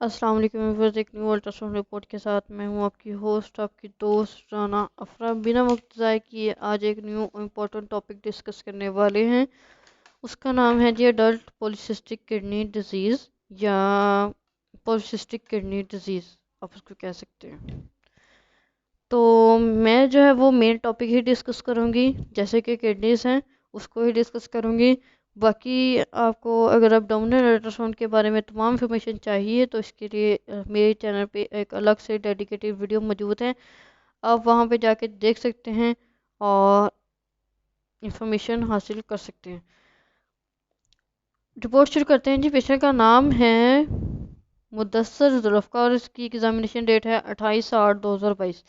अस्सलाम वालेकुम व्यूअर्स, एक न्यू अल्ट्रासाउंड रिपोर्ट के साथ मैं हूं आपकी होस्ट, आपकी दोस्त राना अफरा। बिना वक्त ज़ाय किए आज एक न्यू इम्पोर्टेंट टॉपिक डिस्कस करने वाले हैं। उसका नाम है जी अडल्ट पॉलीसिस्टिक किडनी डिजीज़ या पॉलीसिस्टिक किडनी डिजीज़, आप उसको कह सकते हैं। तो मैं जो है वो मेन टॉपिक ही डिस्कस करूँगी, जैसे कि किडनीज हैं उसको ही डिस्कस करूँगी। बाकी आपको अगर एब्डोमिनल अल्ट्रासाउंड के बारे में तमाम इंफॉर्मेशन चाहिए तो इसके लिए मेरे चैनल पे एक अलग से डेडिकेटेड वीडियो मौजूद है, आप वहाँ पे जाके देख सकते हैं और इंफॉर्मेशन हासिल कर सकते हैं। रिपोर्ट शुरू करते हैं जी। पेशेंट का नाम है मुदस्सर जुल्फ़कार और इसकी एग्जामिनेशन डेट है 28/8/2022।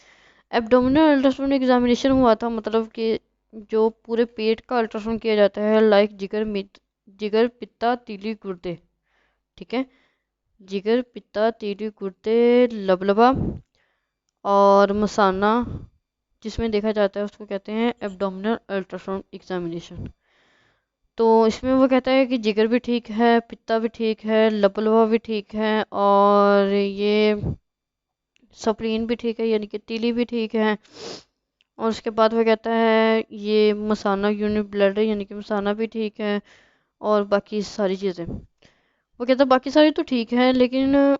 एब्डोमिनल अल्ट्रासाउंड एग्जामिनेशन हुआ था, मतलब कि जो पूरे पेट का अल्ट्रासाउंड किया जाता है, लाइक जिगर पित्ता तीली गुर्दे, ठीक है। जिगर पित्ता तीली गुर्दे, लबलबा और मसाना जिसमें देखा जाता है उसको कहते हैं एब्डोमिनल अल्ट्रासाउंड एग्जामिनेशन। तो इसमें वो कहता है कि जिगर भी ठीक है, पित्ता भी ठीक है, लबलबा भी ठीक है और ये सप्लीन भी ठीक है यानी कि तीली भी ठीक है। और उसके बाद वो कहता है ये मसाना यूनिट ब्लड यानी कि मसाना भी ठीक है और बाकी सारी चीज़ें। वो कहता है बाकी सारी तो ठीक है, लेकिन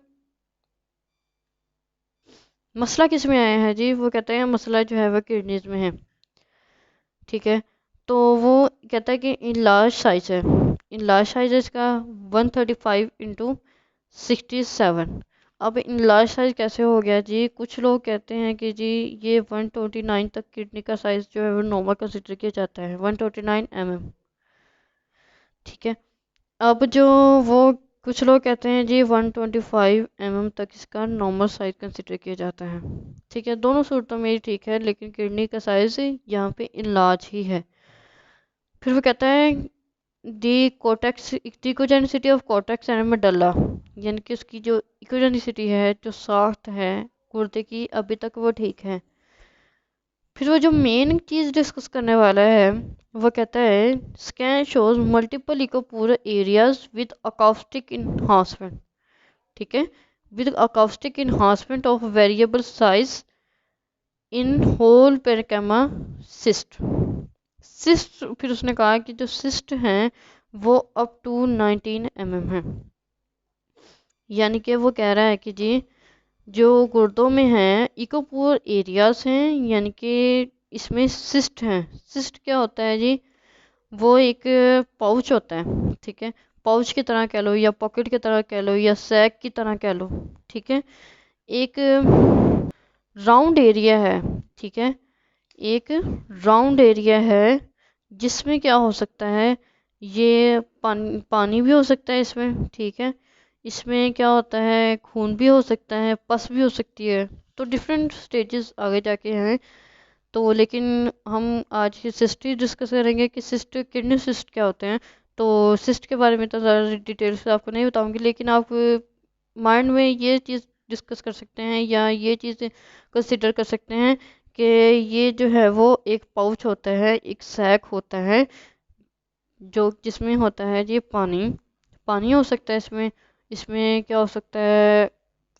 मसला किस में आया है जी। वो कहते हैं मसला जो है वह किडनीज में है, ठीक है। तो वो कहता है कि इन लार्ज साइज है, इन लार्ज साइज है इसका 135/67। अब इन लार्ज साइज कैसे हो गया जी। कुछ लोग कहते हैं कि जी ये 129 तक किडनी का साइज जो है वो नॉर्मल कंसिडर किया जाता है, 129 mm, ठीक है। अब जो वो कुछ लोग कहते हैं जी 125 mm तक इसका नॉर्मल साइज कंसिडर किया जाता है, ठीक है। दोनों सूरतों में ही ठीक है, लेकिन किडनी का साइज यहाँ पे इनलार्ज ही है। फिर वो कहता है the cortex echogenicity of cortex and medulla, यानी कि उसकी जो इकोजेनिसिटी है, जो साख्त है गुर्दे की, अभी तक वो ठीक है। फिर वो जो मेन चीज़ डिस्कस करने वाला है वो कहता है scan shows multiple echo poor areas with acoustic enhancement, ठीक है, with acoustic enhancement of variable size in whole parenchyma cyst. Cyst, फिर उसने कहा कि जो सिस्ट हैं वो अप टू 19 mm है। यानी कि वो कह रहा है कि जी जो गुर्दों में हैं इकोपूर एरियाज हैं, यानी कि इसमें सिस्ट हैं। सिस्ट क्या होता है जी, वो एक पाउच होता है, ठीक है। पाउच की तरह कह लो या पॉकेट की तरह कह लो या सैक की तरह कह लो, ठीक है। एक राउंड एरिया है, ठीक है, एक राउंड एरिया है जिसमें क्या हो सकता है, ये पानी भी हो सकता है इसमें, ठीक है। इसमें क्या होता है, खून भी हो सकता है, पस भी हो सकती है। तो डिफरेंट स्टेजेस आगे जाके हैं। तो लेकिन हम आज की सिस्ट ही डिस्कस करेंगे कि सिस्ट, किडनी सिस्ट क्या होते हैं। तो सिस्ट के बारे में तो ज़्यादा डिटेल से आपको नहीं बताऊंगी, लेकिन आप माइंड में ये चीज़ डिस्कस कर सकते हैं या ये चीज़ कंसिडर कर सकते हैं कि ये जो है वो एक पाउच होता है, एक सैक होता है जो जिसमें होता है ये पानी। पानी हो सकता है इसमें, इसमें क्या हो सकता है,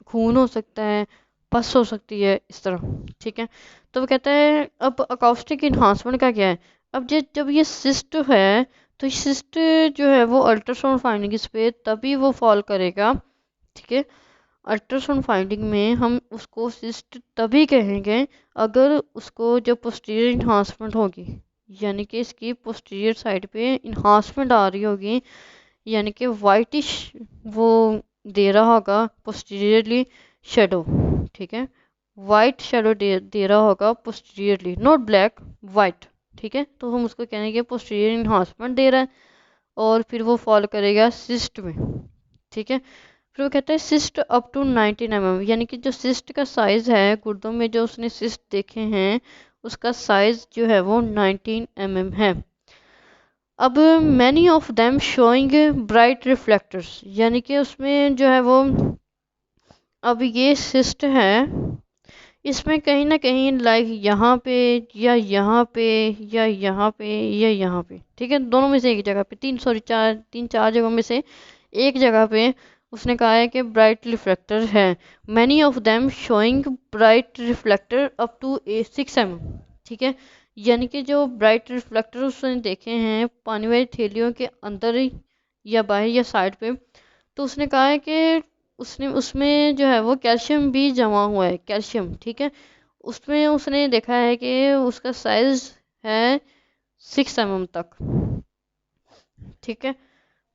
खून हो सकता है, पस हो सकती है, इस तरह, ठीक है। तो वो कहता है अब अकाउस्टिक इन्हांसमेंट का क्या है। अब जब ये सिस्ट है तो सिस्ट जो है वो अल्ट्रासाउंड फाइंडिंग इस पे तभी वो फॉल करेगा, ठीक है। अल्ट्रासाउंड फाइंडिंग में हम उसको सिस्ट तभी कहेंगे अगर उसको जो पोस्टीरियर इन्हांसमेंट होगी, यानी कि इसकी पोस्टीरियर साइड पे इन्हांसमेंट आ रही होगी, यानी कि वाइटिश वो दे रहा होगा पोस्टीरियरली शेडो, ठीक है। वाइट शेडो दे रहा होगा पोस्टीरियरली, नॉट ब्लैक, वाइट, ठीक है। तो हम उसको कहेंगे पोस्टीरियर इन्हांसमेंट दे रहा है और फिर वो फॉल करेगा सिस्ट में, ठीक है। फिर वो कहता है सिस्ट अप टू 19 mm, यानी कि जो सिस्ट का साइज है गुर्दों में, जो उसने सिस्ट देखे हैं उसका साइज जो है वो 19 mm है। अब many of them showing bright reflectors, यानी कि उसमें जो है वो, अब ये सिस्ट है इसमें कहीं ना कहीं लाइक यहाँ पे या यहाँ पे या यहाँ पे या यहाँ पे, ठीक है, दोनों में से एक जगह पे, तीन चार जगहों में से एक जगह पे उसने कहा है कि ब्राइट रिफ्लेक्टर है, many of them showing bright reflector up to 6 mm। ठीक है, यानी कि जो ब्राइट रिफ्लेक्टर उसने देखे हैं पानी वाली थैलियों के अंदर ही या बाहर या साइड पे, तो उसने कहा है कि उसने उसमें जो है वो कैल्शियम भी जमा हुआ है, कैल्शियम। ठीक है, उसमें उसने देखा है कि उसका साइज है 6 mm तक। ठीक है,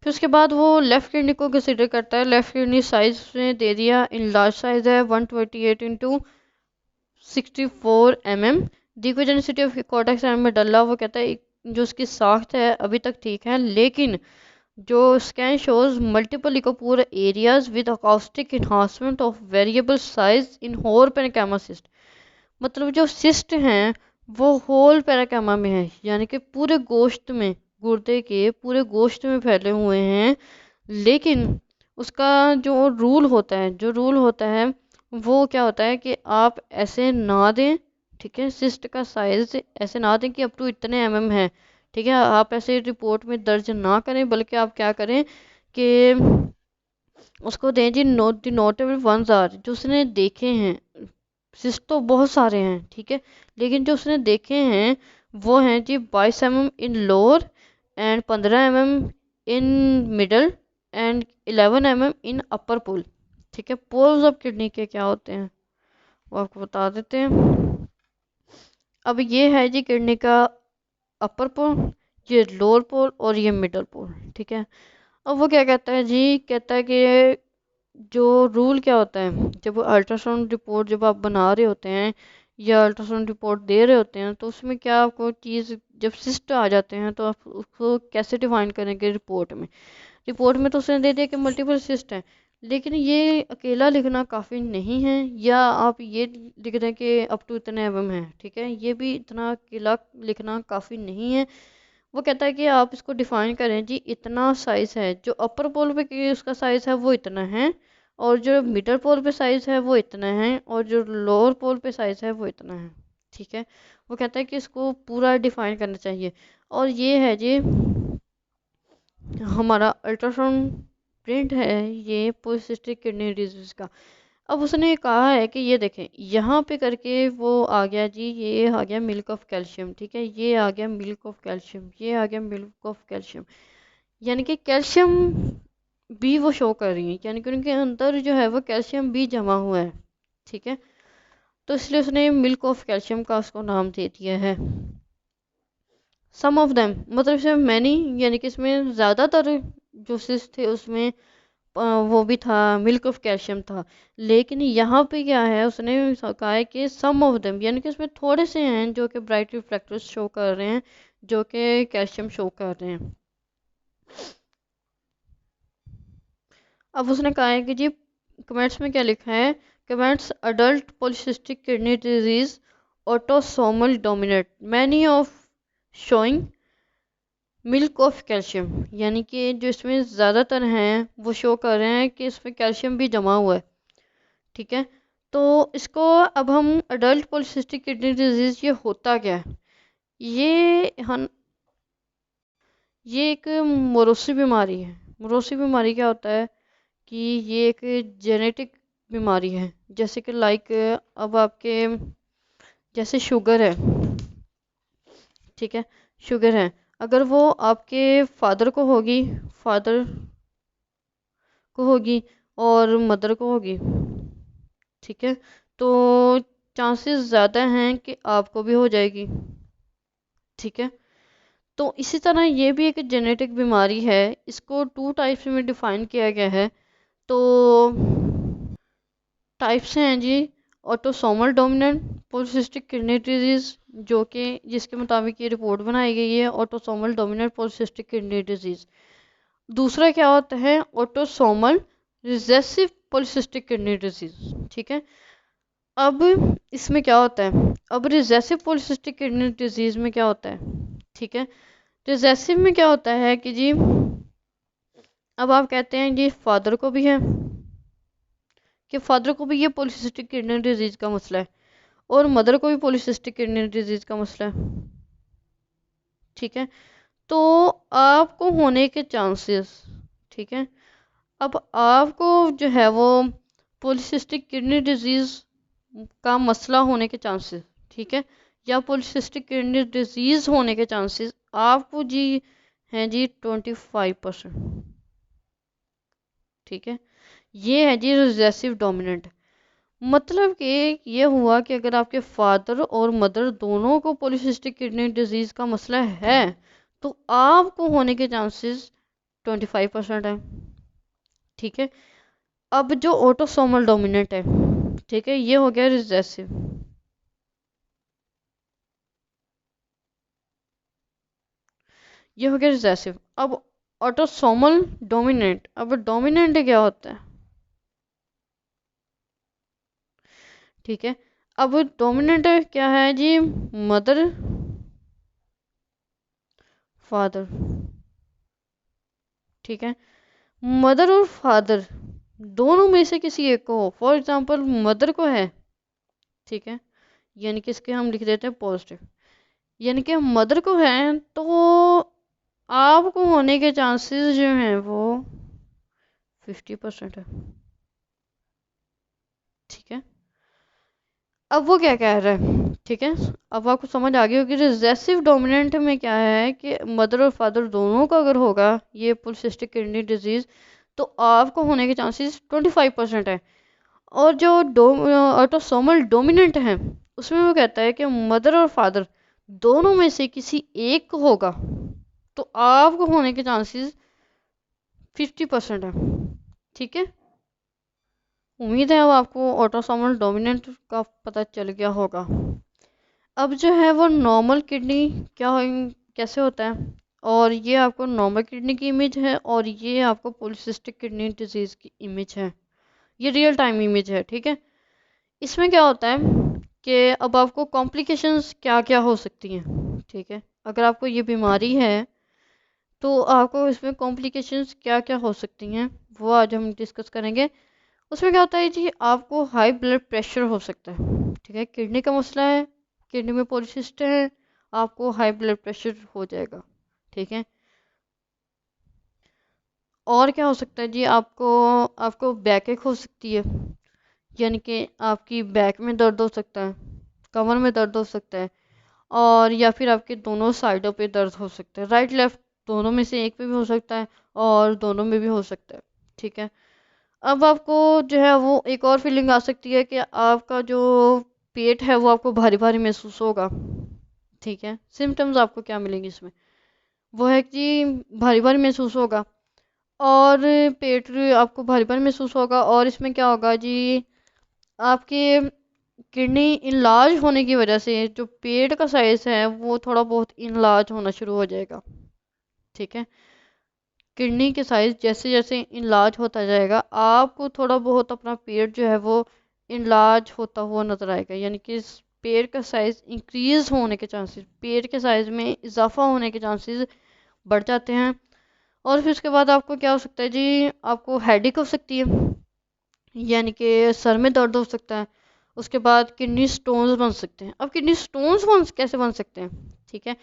फिर उसके बाद वो लेफ्ट किडनी को कंसिडर करता है। लेफ्ट किडनी साइज उसने दे दिया, इन लार्ज साइज है 128 × 64 mm। डिकोजेनिसिटी ऑफ कॉर्टेक्स एंड मेडल्ला, वो कहता है जो उसकी साख्त है अभी तक ठीक है, लेकिन जो scan shows multiple echo poor areas with acoustic enhancement of variable size in whole parenchyma cyst. मतलब जो सिस्ट हैं वो होल पेराकामा में है, यानी कि पूरे गोश्त में, गुर्दे के पूरे गोश्त में फैले हुए हैं। लेकिन उसका जो रूल होता है वो क्या होता है कि आप ऐसे ना दें। ठीक है, सिस्ट का साइज ऐसे ना दें कि अप टू इतने mm है। ठीक है, आप ऐसे रिपोर्ट में दर्ज ना करें, बल्कि आप क्या करें कि उसको दें जी note the notable ones are, जो उसने देखे हैं। सिस्ट तो बहुत सारे हैं, ठीक है, लेकिन जो उसने देखे हैं वो हैं जी 22 mm in lower and 15 mm in middle and 11 mm इन अपर पोल। ठीक है, पोल्स ऑफ किडनी के क्या होते हैं वो आपको बता देते हैं। अब ये है जी किडनी का अपर पोल, ये लोअर पोल और ये मिडल पोल। ठीक है, अब वो क्या कहता है जी, कहता है कि जो रूल क्या होता है, जब अल्ट्रासाउंड रिपोर्ट जब आप बना रहे होते हैं या अल्ट्रासाउंड रिपोर्ट दे रहे होते हैं, तो उसमें क्या आपको चीज़ जब सिस्ट आ जाते हैं तो आप उसको कैसे डिफाइन करेंगे रिपोर्ट में। रिपोर्ट में तो उसने दे दिया कि मल्टीपल सिस्ट हैं, लेकिन ये अकेला लिखना काफ़ी नहीं है, या आप ये लिख दें कि अप टू इतने एम है। ठीक है, ये भी इतना अकेला लिखना काफ़ी नहीं है। वो कहता है कि आप इसको डिफाइन करें जी, इतना साइज है, जो अपर पोल पे की उसका साइज है वो इतना है, और जो मिडल पोल पे साइज है वो इतना है, और जो लोअर पोल पे साइज है वो इतना है। ठीक है, वो कहता है कि इसको पूरा डिफाइन करना चाहिए। और ये है जी हमारा अल्ट्रासाउंड प्रिंट है ये पॉलीसिस्टिक किडनी डिजीज का। अब उसने कहा है कि ये देखें यहाँ पे करके वो आ गया जी, ये आ गया मिल्क ऑफ कैल्शियम। ठीक है, ये आ गया मिल्क ऑफ कैल्शियम, ये आ गया मिल्क ऑफ कैल्शियम, यानी कि कैल्शियम भी वो शो कर रही है, यानी कि उनके अंदर जो है वो कैल्शियम भी जमा हुआ है। ठीक है, तो इसलिए उसने मिल्क ऑफ कैल्शियम का उसको नाम दे दिया है। सम ऑफ देम मतलब इसमें मैनी, यानी कि इसमें ज़्यादातर जो सिस थे उसमें वो भी था, मिल्क ऑफ कैल्शियम था। लेकिन यहाँ पे क्या है, उसने कहा है कि सम ऑफ देम, यानी कि इसमें थोड़े से हैं जो कि ब्राइट रिफ्लेक्टर्स शो कर रहे हैं, जो कि कैल्शियम शो कर रहे हैं। अब उसने कहा है कि जी कमेंट्स में क्या लिखा है, comments adult polycystic kidney disease autosomal dominate many of showing milk of calcium, यानी कि जो इसमें ज़्यादातर हैं वो शो कर रहे हैं कि इसमें कैल्शियम भी जमा हुआ है। ठीक है, तो इसको अब हम अडल्ट पॉलीसिस्टिक किडनी डिजीज़ ये होता क्या है, ये हम ये एक मोरोसी बीमारी है। मोरोसी बीमारी क्या होता है कि ये एक जेनेटिक बीमारी है, जैसे कि लाइक अब आपके जैसे शुगर है। ठीक है, शुगर है, अगर वो आपके फादर को होगी, फादर को होगी और मदर को होगी। ठीक है, तो चांसेस ज़्यादा हैं कि आपको भी हो जाएगी। ठीक है, तो इसी तरह ये भी एक जेनेटिक बीमारी है, इसको 2 टाइप्स में डिफाइन किया गया है। तो टाइप्स हैं जी, autosomal dominant polycystic kidney disease, जो कि जिसके मुताबिक ये रिपोर्ट बनाई गई है, autosomal dominant polycystic kidney disease. दूसरा क्या होता है, autosomal recessive polycystic kidney disease. ठीक है, अब इसमें क्या होता है, अब रिसेसिव पॉलीसिस्टिक किडनी डिजीज में क्या होता है। ठीक है, रिसेसिव में क्या होता है कि जी अब आप कहते हैं जी फादर को भी है, कि फादर को भी ये पॉलीसिस्टिक किडनी डिजीज का मसला है, और मदर को भी पॉलीसिस्टिक किडनी डिजीज का मसला है। ठीक है, तो आपको होने के चांसेस, ठीक है, अब आपको जो है वो पॉलीसिस्टिक किडनी डिजीज़ का मसला होने के चांसेस, ठीक है, या पॉलीसिस्टिक किडनी डिजीज़ होने के चांसेस आपको जी हैं जी 25%, ठीक है। ये है जी रिसेसिव डोमिनेंट। मतलब कि ये हुआ कि अगर आपके फादर और मदर दोनों को पॉलीसिस्टिक किडनी डिजीज़ का मसला है तो आपको होने के चांसेस 25% है, ठीक है। अब जो ऑटोसोमल डोमिनेंट है, ठीक है, ये हो गया रिसेसिव। ये हो गया रिसेसिव। अब ऑटोसोमल डोमिनेंट, अब डोमिनेंट क्या होता है, ठीक है। अब डोमिनेंट क्या है जी, मदर फादर, ठीक है। मदर और फादर दोनों में से किसी एक को हो, फॉर एग्जांपल मदर को है, ठीक है, यानी कि इसके हम लिख देते हैं पॉजिटिव, यानी कि मदर को है तो आपको होने के चांसेस जो हैं वो 50% है, ठीक है। अब वो क्या कह रहा है, ठीक है, अब आपको समझ आ गई होगी रिसेसिव डोमिनेंट में क्या है कि मदर और फादर दोनों का अगर होगा ये पॉलीसिस्टिक किडनी डिजीज तो आपको होने के चांसेस 25% है। और जो ऑटोसोमल डोमिनेंट है उसमें वो कहता है कि मदर और फादर दोनों में से किसी एक को होगा तो आपको होने के चांसेस 50% है, ठीक है। उम्मीद है अब आपको ऑटोसोमल डोमिनेंट का पता चल गया होगा। अब जो है वो नॉर्मल किडनी क्या कैसे होता है, और ये आपको नॉर्मल किडनी की इमेज है और ये आपको पॉलीसिस्टिक किडनी डिजीज की इमेज है, ये रियल टाइम इमेज है, ठीक है। इसमें क्या होता है कि अब आपको कॉम्प्लिकेशंस क्या क्या हो सकती हैं, ठीक है, अगर आपको ये बीमारी है तो आपको इसमें कॉम्प्लिकेशंस क्या क्या हो सकती हैं वो आज हम डिस्कस करेंगे। उसमें क्या होता है जी, आपको हाई ब्लड प्रेशर हो सकता है, ठीक है, किडनी का मसला है, किडनी में पॉलीसिस्ट है, आपको हाई ब्लड प्रेशर हो जाएगा, ठीक है। और क्या हो सकता है जी, आपको आपको बैक एक हो सकती है, यानी कि आपकी बैक में दर्द हो सकता है, कमर में दर्द हो सकता है, और या फिर आपके दोनों साइडों पे दर्द हो सकता है, राइट लेफ्ट दोनों में से एक पे भी हो सकता है और दोनों में भी हो सकता है, ठीक है। अब आपको जो है वो एक और फीलिंग आ सकती है कि आपका जो पेट है वो आपको भारी भारी महसूस होगा, ठीक है। सिम्टम्स आपको क्या मिलेंगे इसमें, वो है कि भारी भारी महसूस होगा और पेट आपको भारी भारी महसूस होगा, और इसमें क्या होगा जी, आपके किडनी इनलार्ज होने की वजह से जो पेट का साइज है वो थोड़ा बहुत इनलार्ज होना शुरू हो जाएगा, ठीक है। किडनी के साइज जैसे जैसे इनलार्ज होता जाएगा आपको थोड़ा बहुत अपना पेट जो है वो इनलार्ज होता हुआ नजर आएगा, यानी कि इस पेट का साइज इंक्रीज होने के चांसेस, पेट के साइज में इजाफा होने के चांसेस बढ़ जाते हैं। और फिर उसके बाद आपको क्या हो सकता है जी, आपको हेडेक हो सकती है, यानी कि सर में दर्द हो सकता है। उसके बाद किडनी स्टोन्स बन सकते हैं। अब किडनी स्टोन्स कैसे बन सकते हैं, ठीक है।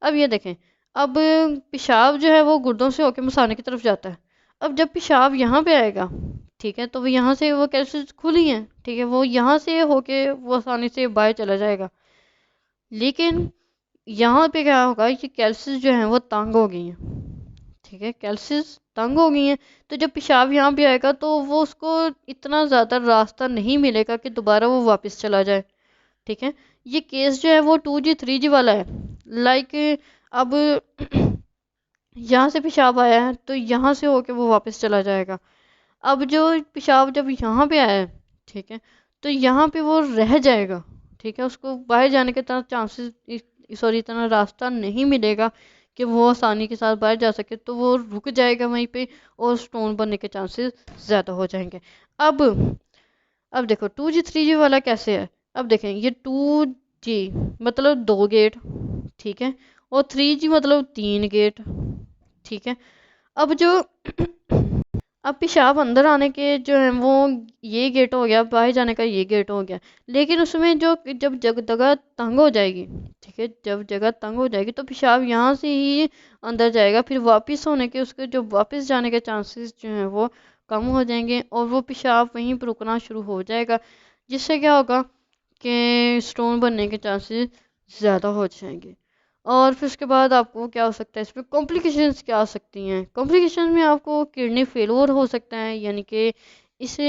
अब ये देखें, अब पेशाब जो है वो गुर्दों से होकर मसाने की तरफ जाता है। अब जब पेशाब यहाँ पे आएगा, ठीक है, तो वो यहाँ से वो कैसे खुली हैं, ठीक है, वो यहाँ से होके वो आसानी से बाहर चला जाएगा। लेकिन यहाँ पे क्या होगा कि कैल्सिस जो है वो तंग हो गई हैं, ठीक है, कैल्सिस तंग हो गई हैं। तो जब पेशाब यहाँ भी आएगा तो वो उसको इतना ज़्यादा रास्ता नहीं मिलेगा कि दोबारा वो वापस चला जाए, ठीक है। ये केस जो है वो 2G 3G वाला है। लाइक अब यहाँ से पेशाब आया है तो यहाँ से होके वो वापस चला जाएगा। अब जो पेशाब जब यहाँ पे आया है, ठीक है, तो यहाँ पे वो रह जाएगा, ठीक है, उसको बाहर जाने के इतना चांसेस, सॉरी, इतना रास्ता नहीं मिलेगा कि वो आसानी के साथ बाहर जा सके, तो वो रुक जाएगा वहीं पे और स्टोन बनने के चांसेस ज़्यादा हो जाएंगे। अब अब देखो 2G 3G वाला कैसे है। अब देखें, ये 2G मतलब 2 गेट, ठीक है, और 3G मतलब 3 गेट, ठीक है। अब जो अब पेशाब अंदर आने के जो है वो ये गेट हो गया, बाहर जाने का ये गेट हो गया। लेकिन उसमें जो जब जगह तंग हो जाएगी, ठीक है, जब जगह तंग हो जाएगी तो पेशाब यहाँ से ही अंदर जाएगा, फिर वापस होने के उसके जो वापस जाने के चांसेस जो हैं वो कम हो जाएंगे और वो पेशाब वहीं पर रुकना शुरू हो जाएगा, जिससे क्या होगा कि स्टोन बनने के चांसेस ज़्यादा हो जाएंगे। और फिर उसके बाद आपको क्या हो सकता है, इसमें कॉम्प्लिकेशंस क्या आ सकती हैं। कॉम्प्लिकेशन में आपको किडनी फेलियर हो सकता है, यानी कि इसे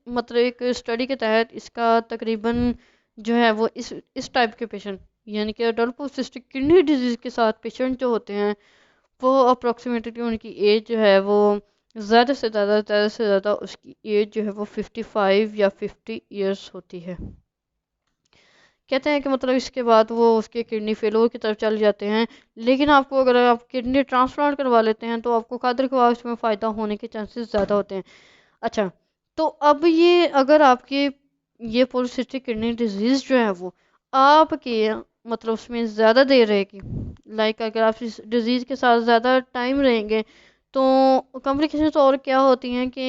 मतलब एक स्टडी के तहत इसका तकरीबन जो है वो इस टाइप के पेशेंट, यानी कि अडल्ट पॉलिसिस्टिक किडनी डिजीज़ के साथ पेशेंट जो होते हैं वो अप्रॉक्सीमेटली उनकी एज जो है वो ज़्यादा से ज़्यादा उसकी एज जो है वो 55 या 50 ईयर्स होती है। कहते हैं कि मतलब इसके बाद वो उसके किडनी फेलोर की तरफ चले जाते हैं। लेकिन आपको अगर आप किडनी ट्रांसप्लांट करवा लेते हैं तो आपको कदर के बाद उसमें फ़ायदा होने के चांसेस ज़्यादा होते हैं। अच्छा, तो अब ये अगर आपके ये पॉलीसिस्टिक किडनी डिजीज़ जो है वो आपके मतलब उसमें ज़्यादा देर रहेगी, लाइक अगर आप इस डिज़ीज़ के साथ ज़्यादा टाइम रहेंगे तो कॉम्प्लिकेशंस और क्या होती हैं कि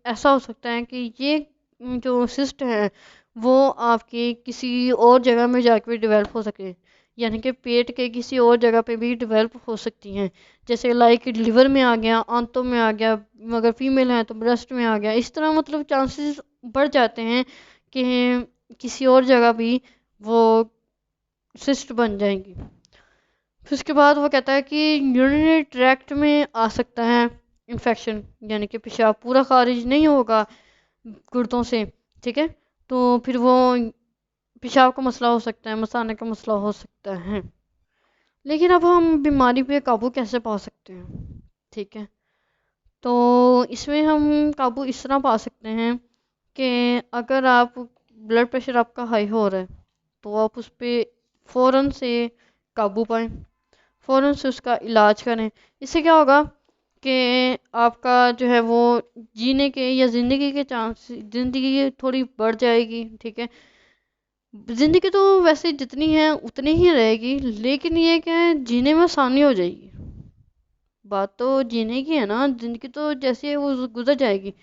ऐसा हो सकता है कि ये जो सिस्ट है वो आपके किसी और जगह में जाके भी डेवलप हो सके, यानी कि पेट के किसी और जगह पे भी डेवलप हो सकती हैं, जैसे लाइक लिवर में आ गया, आंतों में आ गया, अगर फीमेल है तो ब्रेस्ट में आ गया। इस तरह मतलब चांसेस बढ़ जाते हैं कि किसी और जगह भी वो सिस्ट बन जाएंगी। फिर उसके बाद वो कहता है कि यूरिनरी ट्रैक्ट में आ सकता है इन्फेक्शन, यानी कि पेशाब पूरा खारिज नहीं होगा गुर्दों से, ठीक है, तो फिर वो पेशाब का मसला हो सकता है, मसाने का मसला हो सकता है। लेकिन अब हम बीमारी पे काबू कैसे पा सकते हैं, ठीक है, तो इसमें हम काबू इस तरह पा सकते हैं कि अगर आप ब्लड प्रेशर आपका हाई हो रहा है तो आप उस पर फ़ौरन से काबू पाएँ, फ़ौरन से उसका इलाज करें। इससे क्या होगा कि आपका जो है वो जीने के या ज़िंदगी के चांस, ज़िंदगी थोड़ी बढ़ जाएगी, ठीक है। ज़िंदगी तो वैसे जितनी है उतनी ही रहेगी, लेकिन ये क्या है, जीने में आसानी हो जाएगी। बात तो जीने की है ना, ज़िंदगी तो जैसे है वो गुजर जाएगी।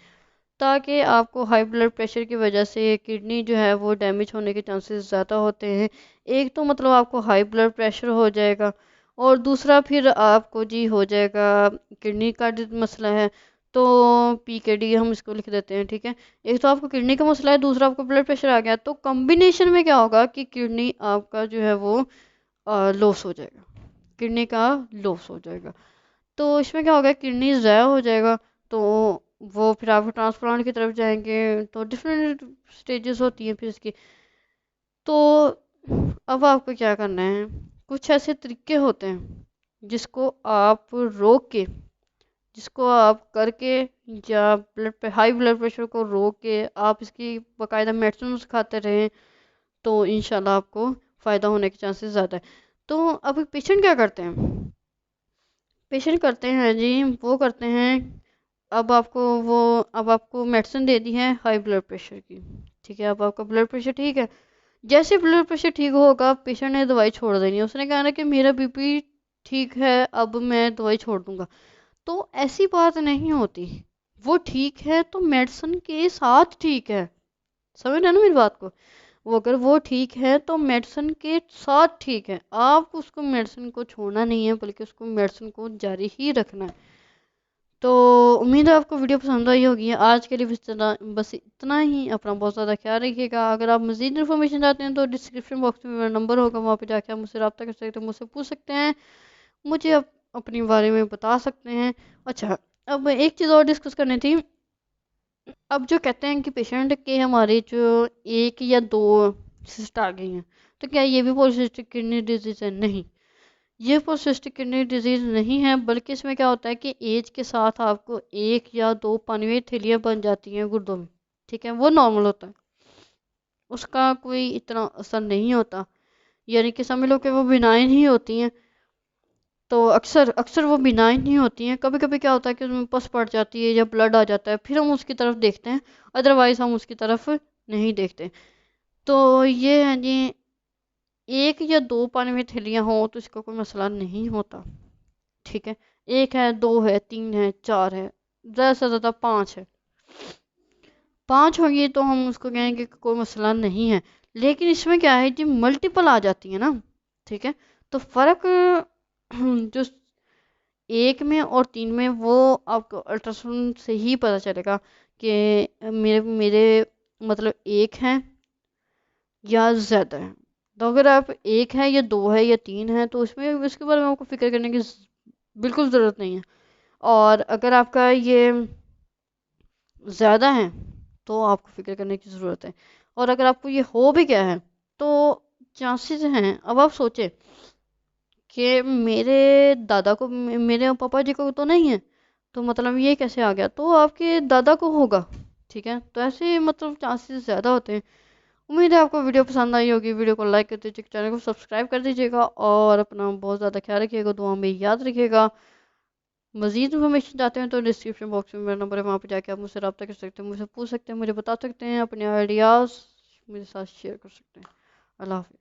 ताकि आपको हाई ब्लड प्रेशर की वजह से किडनी जो है वो डैमेज होने के चांसेस ज़्यादा होते हैं। एक तो मतलब आपको हाई ब्लड प्रेशर हो जाएगा और दूसरा फिर आपको जी हो जाएगा किडनी का मसला है, तो पीकेडी हम इसको लिख देते हैं, ठीक है। एक तो आपको किडनी का मसला है, दूसरा आपको ब्लड प्रेशर आ गया, तो कॉम्बिनेशन में क्या होगा कि किडनी आपका जो है वो लॉस हो जाएगा, किडनी का लॉस हो जाएगा। तो इसमें क्या होगा, किडनी ज़ाया हो जाएगा, तो वो फिर आप ट्रांसप्लांट की तरफ जाएंगे, तो डिफरेंट स्टेजेस होती हैं फिर इसकी। तो अब आपको क्या करना है, कुछ ऐसे तरीके होते हैं जिसको आप रोक के, जिसको आप करके या हाई ब्लड प्रेशर को रोक के आप इसकी बाकायदा मेडिसिन खाते रहें तो इंशाल्लाह आपको फ़ायदा होने के चांसेस ज़्यादा है। तो अब पेशेंट क्या करते हैं, पेशेंट करते हैं जी, वो करते हैं, अब आपको वो अब आपको मेडिसिन दे दी है हाई ब्लड प्रेशर की, ठीक है, अब आपका ब्लड प्रेशर ठीक है। जैसे ब्लड प्रेशर ठीक होगा पेशेंट ने दवाई छोड़ देनी है, उसने कहा ना कि मेरा बीपी ठीक है अब मैं दवाई छोड़ दूंगा, तो ऐसी बात नहीं होती। वो ठीक है तो मेडिसिन के साथ ठीक है, समझ रहे ना मेरी बात को। वो अगर वो ठीक है तो मेडिसिन के साथ ठीक है, आपको उसको मेडिसिन को छोड़ना नहीं है बल्कि उसको मेडिसिन को जारी ही रखना है। तो उम्मीद है आपको वीडियो पसंद आई होगी। आज के लिए बस इतना ही। अपना बहुत ज़्यादा ख्याल रखिएगा। अगर आप मज़ीद इन्फॉर्मेशन चाहते हैं तो डिस्क्रिप्शन बॉक्स में मेरा नंबर होगा, वहाँ पे जाके आप मुझसे रब्ता कर सकते हैं, मुझसे पूछ सकते हैं, मुझे आप अपने बारे में बता सकते हैं। अच्छा, अब एक चीज़ और डिस्कस करनी थी। अब जो कहते हैं कि पेशेंट के हमारे जो एक या दो सिस्ट आ गई हैं, तो क्या ये भी पॉलीसिस्टिक किडनी डिजीज़ है? नहीं, ये पॉलीसिस्टिक किडनी डिजीज़ नहीं है, बल्कि इसमें क्या होता है कि एज के साथ आपको एक या दो पानी थैलियाँ बन जाती हैं गुर्दों में, ठीक है, वो नॉर्मल होता है, उसका कोई इतना असर नहीं होता, यानी कि समझ लो कि वो बिनाइन ही होती हैं। तो अक्सर अक्सर वो बिनाइन ही होती हैं, कभी कभी क्या होता है कि उसमें पस पड़ जाती है या ब्लड आ जाता है, फिर हम उसकी तरफ देखते हैं, अदरवाइज हम उसकी तरफ नहीं देखते। तो ये है जी, एक या दो पानी में थैलियाँ हों तो इसका कोई मसला नहीं होता, ठीक है। एक है, दो है, तीन है, चार है, ज़्यादा से ज़्यादा पाँच है, पाँच होंगी तो हम उसको कहेंगे कि कोई मसला नहीं है। लेकिन इसमें क्या है जी, मल्टीपल आ जाती है ना, ठीक है, तो फ़र्क जो 1 में और 3 में वो आपको अल्ट्रासाउंड से ही पता चलेगा कि मेरे मेरे मतलब 1 है या ज़्यादा है। तो अगर आप 1 है या 2 है या 3 है तो उसमें इसके बारे में आपको फिक्र करने की बिल्कुल ज़रूरत नहीं है। और अगर आपका ये ज़्यादा है तो आपको फिक्र करने की ज़रूरत है। और अगर आपको ये हो भी गया है तो चांसेस हैं, अब आप सोचें कि मेरे दादा को मेरे पापा जी को तो नहीं है, तो मतलब ये कैसे आ गया, तो आपके दादा को होगा। ठीक है, तो ऐसे मतलब चांसेस ज़्यादा होते हैं। उम्मीद है आपको वीडियो पसंद आई होगी। वीडियो को लाइक कर दीजिएगा, चैनल को सब्सक्राइब कर दीजिएगा और अपना बहुत ज़्यादा ख्याल रखिएगा, दुआ में याद रखिएगा। मजीद इन्फॉर्मेशन चाहते हैं तो डिस्क्रिप्शन बॉक्स में मेरा नंबर है, वहाँ पर जाके आप मुझसे रब्ता कर सकते हैं, मुझसे पूछ सकते हैं, मुझे बता सकते हैं, अपने आइडियाज़ मेरे साथ शेयर कर सकते हैं। अल्लाह हाफिज़।